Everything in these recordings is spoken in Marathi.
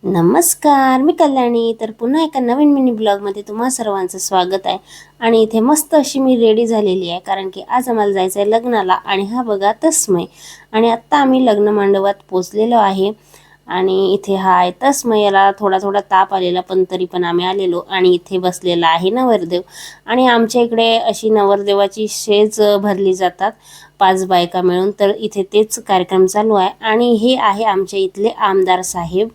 नमस्कार, मी कल्याणी. तर पुन्हा एका नवीन मिनी ब्लॉगमध्ये तुम्हा सर्वांचं स्वागत आहे. आणि इथे मस्त अशी मी रेडी झालेली आहे, कारण की आज आम्हाला जायचं आहे लग्नाला. आणि हा बघा तस्मय. आणि आत्ता आम्ही लग्न मंडपात पोचलेलो आहे. आणि इथे हा आहे तस्मय. याला थोडा थोडा ताप आलेला, पण तरी पण आम्ही आलेलो. आणि इथे बसलेला आहे नवरदेव. आणि आमच्या इकडे अशी नवरदेवाची शेज भरली जातात 5 बायका मिळून. तर इथे तेच कार्यक्रम चालू आहे. आणि हे आहे आमच्या इथले आमदार साहेब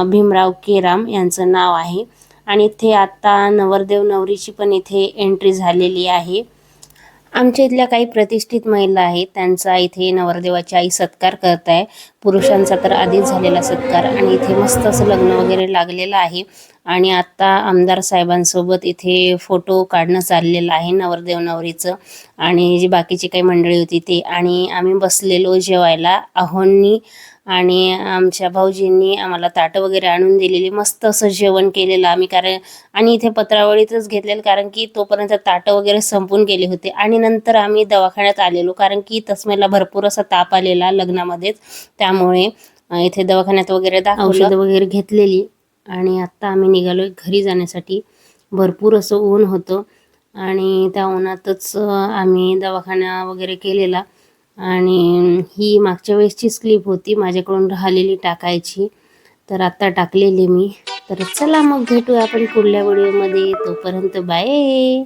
भीमराव केराम यांचं नाव आहे. आणि इथे आता नवरदेव नवरीची पण इथे एंट्री झालेली आहे. आमच्या इथल्या काही प्रतिष्ठित महिला आहेत, त्यांचा इथे नवरदेवाची आई सत्कार करत आहे. पुरुषांचा तर आधीच झालेला सत्कार. आणि इथे मस्त असं लग्न वगैरे लागलेलं आहे. आणि आता आमदार साहेबांसोबत इथे फोटो काढणं चाललेलं आहे नवरदेव नवरीचं. आणि जी बाकीची काही मंडळी होती ते. आणि आम्ही बसलेलो जेवायला आहोंनी. आणि आमच्या भाऊजींनी आम्हाला ताटं वगैरे आणून दिलेली. मस्त असं जेवण केलेलं आम्ही. आणि इथे पत्रावळीतच घेतलेलं, कारण की तोपर्यंत ताटं वगैरे संपून गेले होते. आणि नंतर आम्ही दवाखान्यात आलेलो, कारण की तस्मेला भरपूर असा ताप आलेला लग्नामध्येच. त्यामुळे इथे दवाखान्यात वगैरे औषधं वगैरे घेतलेली. आणि आत्ता आम्ही निघालोय घरी जाण्यासाठी. भरपूर असं ऊन होतं आणि त्या उन्हातच आम्ही दवाखाना वगैरे केलेला. आणि ही मागच्या वेळेसचीच क्लिप होती, माझ्याकडून राहिलेली टाकायची. तर आत्ता टाकलेली मी. तर चला मग भेटूया आपण पुढल्या व्हिडिओमध्ये. तोपर्यंत बाय.